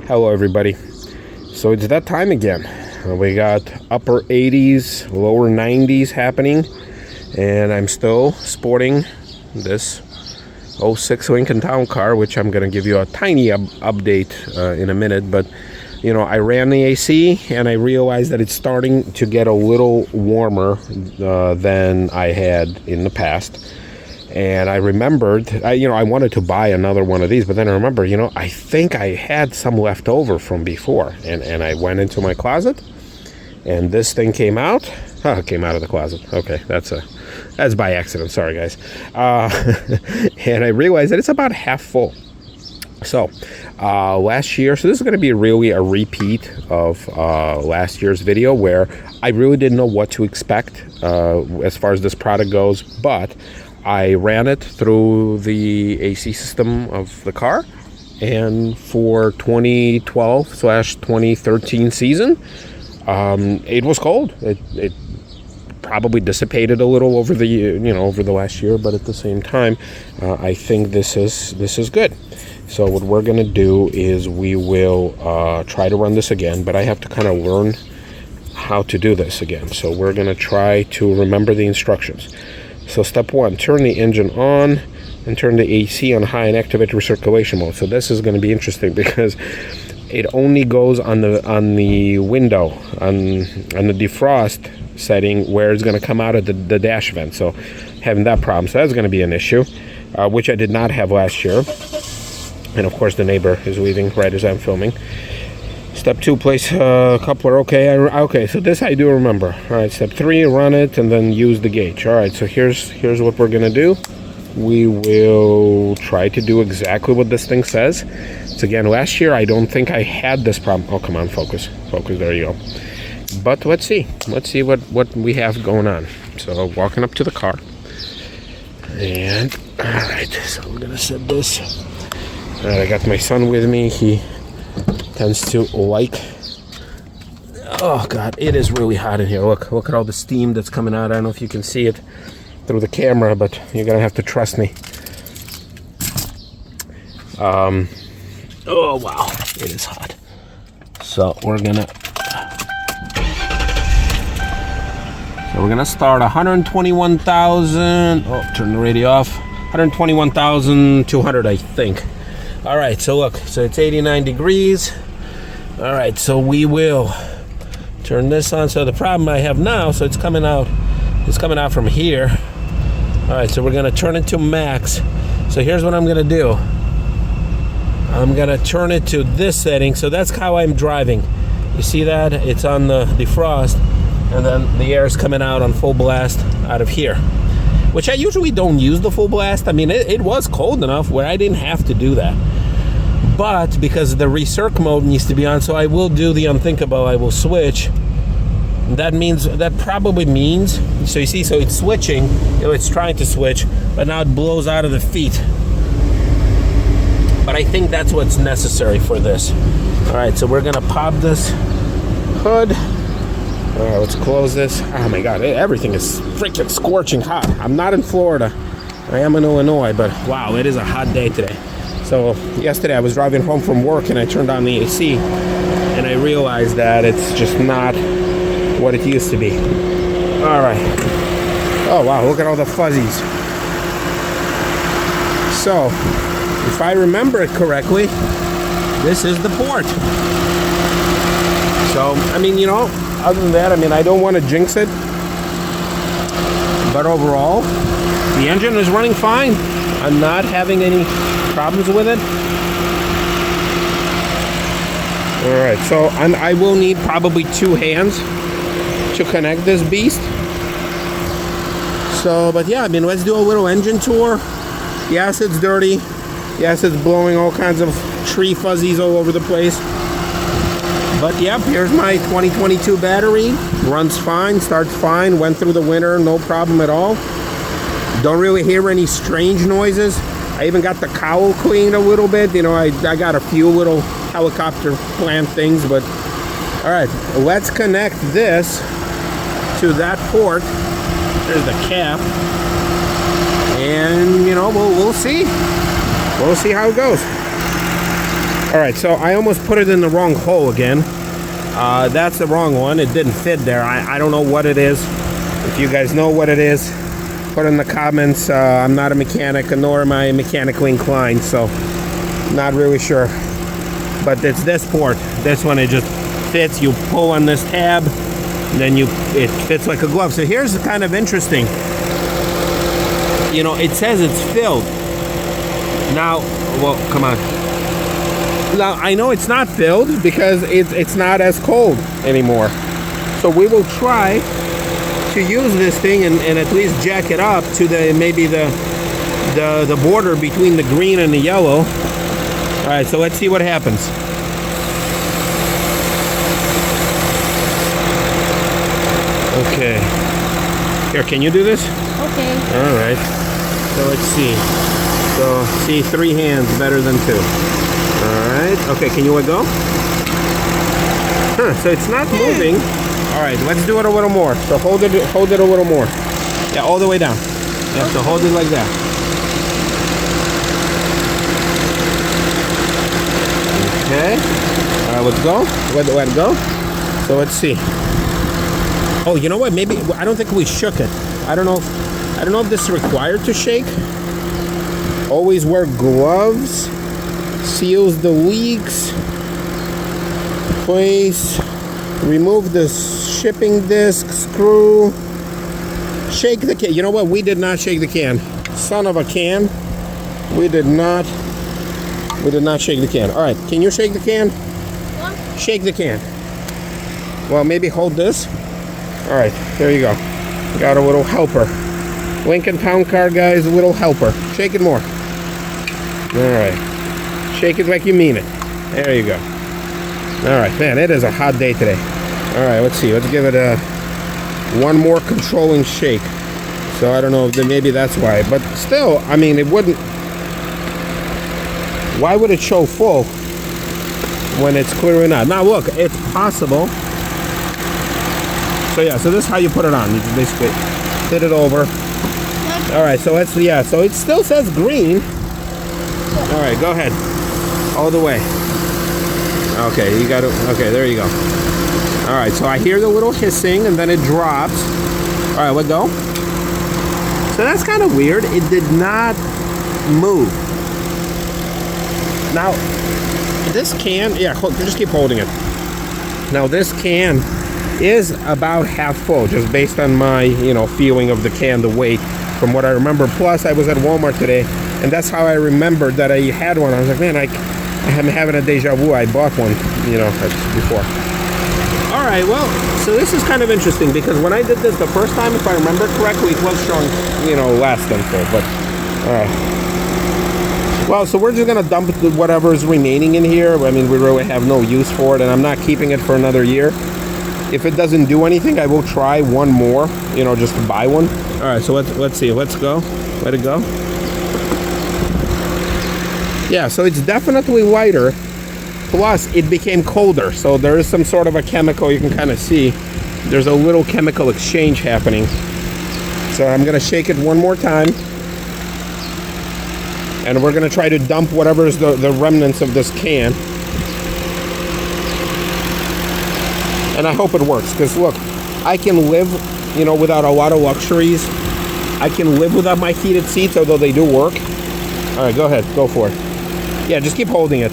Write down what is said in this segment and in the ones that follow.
Hello everybody. So it's that time again. We got upper 80s, lower 90s happening, and I'm still sporting this 06 Lincoln Town Car, which I'm going to give you a tiny update in a minute. But you know, I ran the AC and I realized that it's starting to get a little warmer than I had in the past. And I remembered, I wanted to buy another one of these, but then I remember, I think I had some left over from before. And I went into my closet, and this thing came out. Oh, it came out of the closet. Okay, that's by accident. Sorry, guys. And I realized that it's about half full. So, last year, so this is going to be really a repeat of last year's video, where I really didn't know what to expect as far as this product goes, but I ran it through the AC system of the car, and for 2012/2013 season, it was cold. It probably dissipated a little over the over the last year, but at the same time, I think this is good. So what we're gonna do is we will try to run this again, but I have to kind of learn how to do this again. So we're gonna try to remember the instructions. So step one, turn the engine on and turn the AC on high and activate recirculation mode. So this is going to be interesting because it only goes on the window, on the defrost setting, where it's going to come out of the dash vent. So having that problem, so that's going to be an issue, which I did not have last year. And of course the neighbor is leaving right as I'm filming. Step two, place coupler. Okay, so this I do remember. All right, step three, run it and then use the gauge. All right, so here's what we're gonna do. We will try to do exactly what this thing says. So again, last year I don't think I had this problem. Oh, come on, focus, there you go. But let's see what we have going on. So walking up to the car, and all right, so we're gonna set this. All right, I got my son with me. He tends to like, oh god, it is really hot in here. Look at all the steam that's coming out. I don't know if you can see it through the camera, but you're gonna have to trust me. Oh wow, it is hot. So we're gonna start 121,000. Oh, turn the radio off. 121,200, I think. All right, so look, so it's 89 degrees. All right, so we will turn this on. So the problem I have now, so it's coming out from here. All right, so we're gonna turn it to max. So here's what I'm gonna do. I'm gonna turn it to this setting. So that's how I'm driving. You see that? It's on the defrost, and then the air is coming out on full blast out of here, which I usually don't use the full blast. I mean, it was cold enough where I didn't have to do that. But because the recirc mode needs to be on, so I will do the unthinkable. I will switch. That probably means, so you see, so it's switching, it's trying to switch, but now it blows out of the feet. But I think that's what's necessary for this. All right, so we're gonna pop this hood. All right, let's close this. Oh my God, everything is freaking scorching hot. I'm not in Florida. I am in Illinois, but wow, it is a hot day today. So yesterday I was driving home from work and I turned on the AC and I realized that it's just not what it used to be. All right. Oh wow, look at all the fuzzies. So if I remember it correctly, this is the port. So, I mean, other than that, I mean, I don't want to jinx it, but overall, the engine is running fine. I'm not having any problems with it. All right, so I will need probably two hands to connect this beast. So, but yeah, I mean, let's do a little engine tour. Yes, it's dirty. Yes, it's blowing all kinds of tree fuzzies all over the place. But yep, here's my 2022 battery. Runs fine, starts fine, went through the winter, no problem at all. Don't really hear any strange noises. I even got the cowl cleaned a little bit. I got a few little helicopter plant things, but all right, let's connect this to that port. There's the cap. And, we'll see. We'll see how it goes. All right, so I almost put it in the wrong hole again. That's the wrong one. It didn't fit there. I don't know what it is. If you guys know what it is, put it in the comments. I'm not a mechanic, nor am I mechanically inclined, so not really sure. But it's this port. This one, it just fits. You pull on this tab, and then it fits like a glove. So here's kind of interesting. You know, it says it's filled. Now, well, come on. Now, I know it's not filled because it's not as cold anymore. So we will try to use this thing and at least jack it up to maybe the border between the green and the yellow. All right, so let's see what happens. Okay. Here, can you do this? Okay. All right. So let's see. So, see, 3 hands better than 2. All right. Okay, can you let go? Huh, so it's not moving. All right, let's do it a little more. So hold it a little more. Yeah, all the way down. Yeah, so hold it like that. Okay. All right, let's go. Let it go. So let's see. Oh, you know what? Maybe I don't think we shook it. I don't know if this is required to shake. Always wear gloves. Seals the leaks. Place. Remove the shipping disc. Screw. Shake the can. You know what? We did not shake the can. Son of a can. We did not shake the can. All right. Can you shake the can? What? Shake the can. Well, maybe hold this. All right, there you go. Got a little helper. Lincoln Town Car, guys, a little helper. Shake it more. All right. Shake it like you mean it. There you go. All right, man, it is a hot day today. All right, let's see. Let's give it one more controlling shake. So I don't know if maybe that's why. But still, I mean, it wouldn't. Why would it show full when it's clearly not? Now, look, it's possible. So yeah, so this is how you put it on. You just basically fit it over. All right, so let's, yeah, so it still says green. All right, go ahead. All the way. Okay, you got to, okay, there you go. All right, so I hear the little hissing and then it drops. All right, let go. So that's kind of weird. It did not move. Now, this can, yeah, just keep holding it. Now this can is about half full, just based on my, you know, feeling of the can, the weight, from what I remember. Plus, I was at Walmart today, and that's how I remembered that I had one. I was like, man, I'm having a deja vu. I bought one, you know, before. All right, well, so this is kind of interesting because when I did this the first time, if I remember correctly, it was showing, you know, less than full. But all right. Well, so we're just gonna dump whatever is remaining in here. I mean, we really have no use for it, and I'm not keeping it for another year. If it doesn't do anything, I will try one more, you know, just to buy one. All right, so let's see. Let's go. Let it go. Yeah, so it's definitely lighter. Plus, it became colder. So there is some sort of a chemical you can kind of see. There's a little chemical exchange happening. So I'm going to shake it one more time. And we're going to try to dump whatever is the remnants of this can. And I hope it works, because look, I can live, you know, without a lot of luxuries. I can live without my heated seats, although they do work. All right, go ahead, go for it. Yeah, just keep holding it.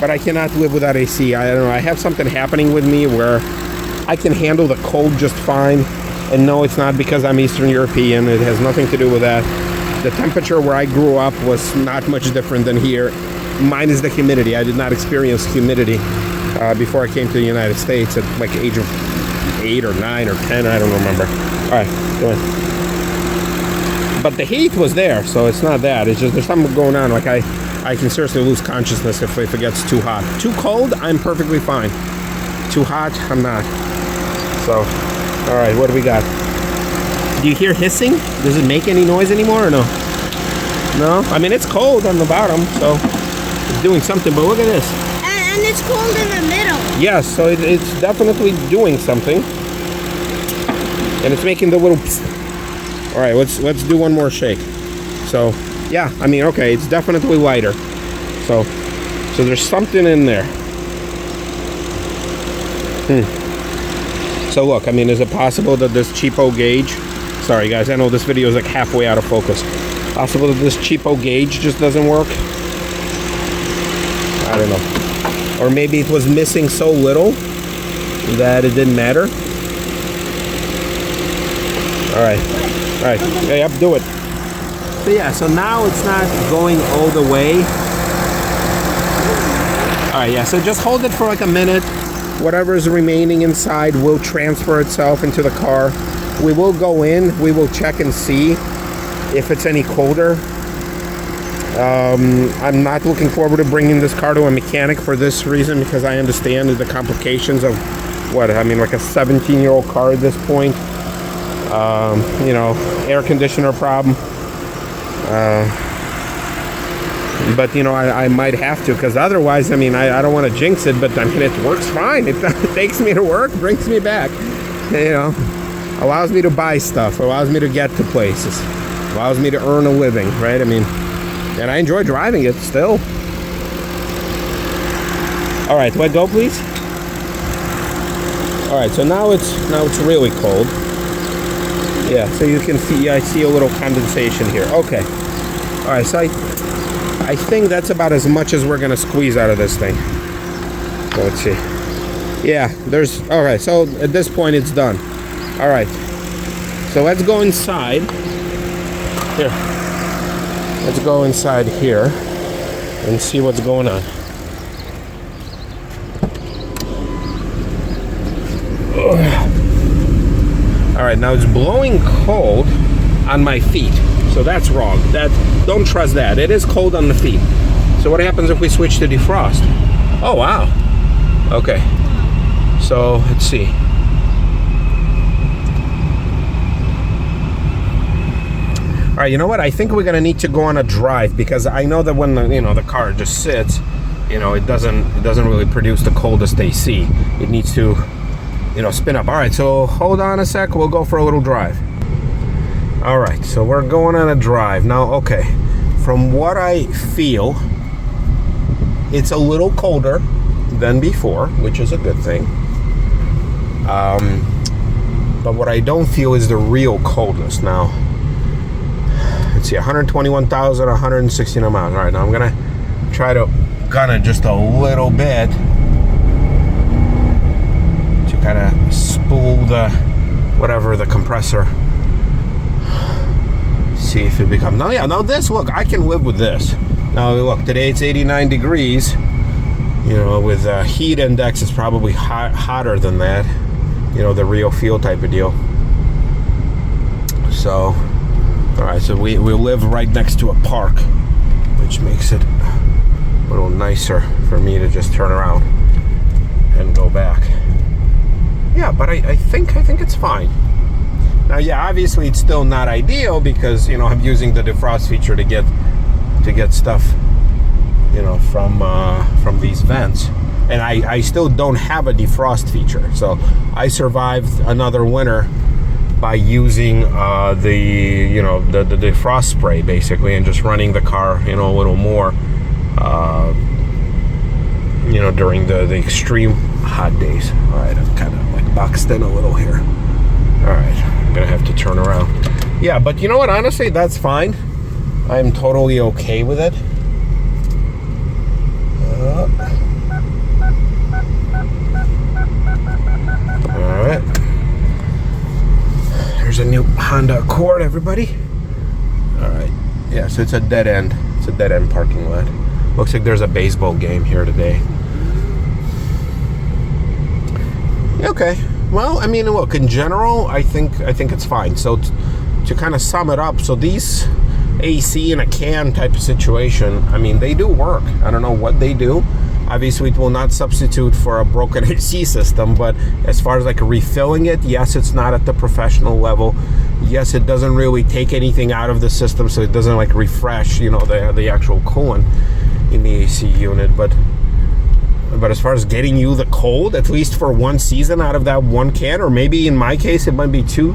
But I cannot live without AC. I don't know, I have something happening with me where I can handle the cold just fine. And no, it's not because I'm Eastern European. It has nothing to do with that. The temperature where I grew up was not much different than here. Mine is the humidity. I did not experience humidity before I came to the United States at like age of 8 or 9 or 10, I don't remember. All right, go ahead. But the heat was there, so it's not that. It's just there's something going on. Like I can seriously lose consciousness if it gets too hot. Too cold, I'm perfectly fine. Too hot, I'm not. So, all right, what do we got? Do you hear hissing? Does it make any noise anymore or no? No? I mean, it's cold on the bottom, so it's doing something, but look at this. And it's cold in the middle. Yes, so it's definitely doing something. And it's making the little psst. All right, let's do one more shake. So, yeah, I mean, okay, it's definitely lighter. So, So there's something in there. So look, I mean, is it possible that this cheapo gauge, sorry guys, I know this video is like halfway out of focus. Possible that this cheapo gauge just doesn't work? I don't know. Or maybe it was missing so little that it didn't matter. All right, yeah, yep, do it. So yeah, so now it's not going all the way. All right, yeah, so just hold it for like a minute. Whatever is remaining inside will transfer itself into the car. We will go in, we will check and see if it's any colder. I'm not looking forward to bringing this car to a mechanic for this reason, because I understand the complications of what, I mean, like a 17-year-old car at this point. You know, air conditioner problem. But you know, I might have to, because otherwise, I mean, I don't want to jinx it, but I mean, it works fine. It takes me to work, brings me back, you know, allows me to buy stuff, allows me to get to places, allows me to earn a living, right? I mean, and I enjoy driving it still. All right, let go, please. All right, so now it's really cold. Yeah, so you can see, I see a little condensation here. Okay. All right, so I think that's about as much as we're gonna squeeze out of this thing. Let's see. Yeah, there's, all right, so at this point it's done. All right, so let's go inside. Here, let's go inside here and see what's going on. All right, now it's blowing cold on my feet, so that's wrong. Don't trust that. It is cold on the feet. So what happens if we switch to defrost? Oh wow. Okay. So let's see. All right, you know what? I think we're gonna need to go on a drive, because I know that when the car just sits, you know, it doesn't really produce the coldest AC. It needs to, you know, spin up. All right, so hold on a sec. We'll go for a little drive. All right, so we're going on a drive now. Okay, from what I feel, it's a little colder than before, which is a good thing. But what I don't feel is the real coldness. Now, let's see, 121,000, 169 miles. All right, now I'm gonna try to gun it just a little bit to kind of spool the compressor. See if it becomes, now yeah, now this, look, I can live with this. Now look, today it's 89 degrees, you know, with heat index it's probably hotter than that, you know, the real feel type of deal. So all right, so we live right next to a park, which makes it a little nicer for me to just turn around and go back. Yeah, but I think it's fine. Now, yeah, obviously it's still not ideal, because, you know, I'm using the defrost feature to get stuff, you know, from these vents, and I still don't have a defrost feature. So I survived another winter by using the defrost spray basically, and just running the car, you know, a little more, you know, during the extreme hot days. All right, I'm kind of like boxed in a little here. All right, I'm gonna have to turn around. Yeah, but you know what? Honestly, that's fine. I'm totally okay with it. All right. There's a new Honda Accord, everybody. All right. Yeah, so it's a dead end. It's a dead end parking lot. Looks like there's a baseball game here today. Okay. Well, I mean, look, in general, I think it's fine. So to kind of sum it up, so these AC in a can type of situation, I mean, they do work. I don't know what they do. Obviously, it will not substitute for a broken AC system, but as far as like refilling it, yes, it's not at the professional level. Yes, it doesn't really take anything out of the system, so it doesn't like refresh, you know, the actual coolant in the AC unit. But as far as getting you the cold, at least for one season out of that one can, or maybe in my case it might be two,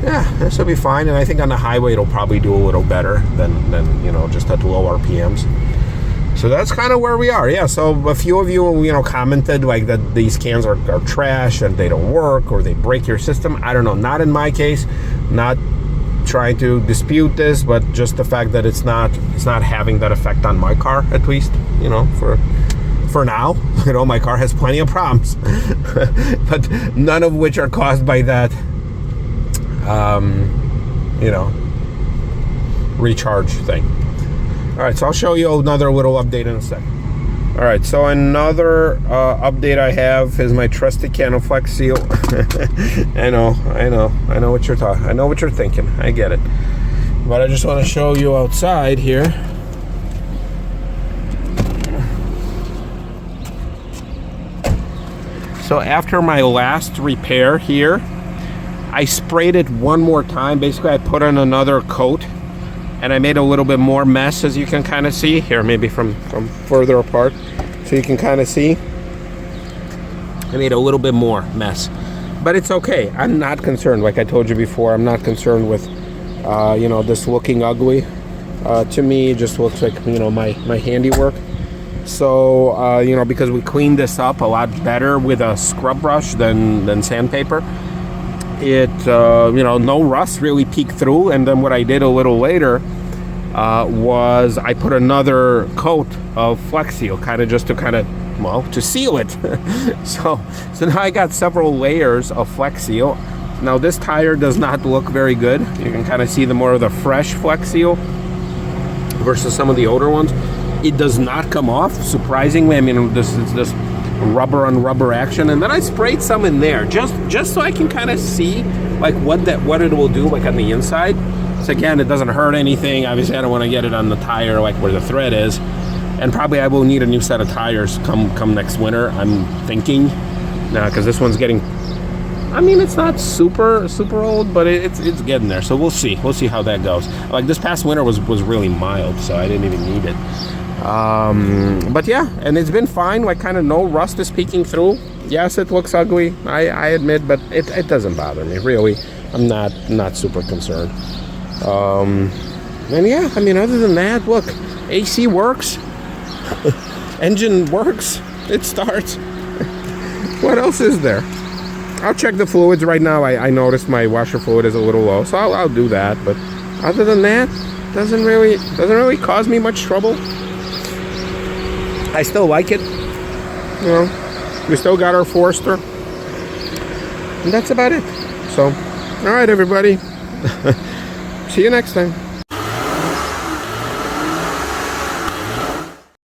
yeah, this will be fine. And I think on the highway it'll probably do a little better than you know, just at low RPMs. So that's kind of where we are. Yeah, so a few of you, commented like that these cans are trash and they don't work or they break your system. I don't know. Not in my case. Not trying to dispute this, but just the fact that it's not having that effect on my car, at least, for now. My car has plenty of problems, but none of which are caused by that, recharge thing. All right, so I'll show you another little update in a second. All right, so another update I have is my trusted can of Flex Seal. I know what you're talking. I know what you're thinking. I get it, but I just want to show you outside here. So after my last repair here, I sprayed it one more time. Basically, I put on another coat. And I made a little bit more mess, as you can kind of see. Here, maybe from further apart. So you can kind of see. I made a little bit more mess. But it's okay. I'm not concerned. Like I told you before, I'm not concerned with, this looking ugly. To me, it just looks like, my handiwork. So, because we cleaned this up a lot better with a scrub brush than sandpaper. It, no rust really peeked through. And then what I did a little later was I put another coat of Flex Seal, to seal it. so now I got several layers of Flex Seal. Now this tire does not look very good. You can kind of see the more of the fresh Flex Seal versus some of the older ones. It does not come off, surprisingly. I mean, this is just rubber on rubber action, and then I sprayed some in there just so I can kind of see like what it will do like on the inside. So again, it doesn't hurt anything. Obviously, I don't want to get it on the tire like where the thread is, and probably I will need a new set of tires come next winter. I'm thinking because this one's getting. I mean, it's not super old, but it's getting there. So we'll see how that goes. Like this past winter was really mild, so I didn't even need it. But yeah, and it's been fine. Like kind of no rust is peeking through. Yes, it looks ugly, I admit, but it doesn't bother me really. I'm not super concerned. And yeah, I mean, other than that, look, AC works, engine works, it starts. What else is there? I'll check the fluids right now. I noticed my washer fluid is a little low, so I'll do that. But other than that, doesn't really cause me much trouble. I still like it. We still got our Forester. And that's about it. So, all right, everybody. See you next time.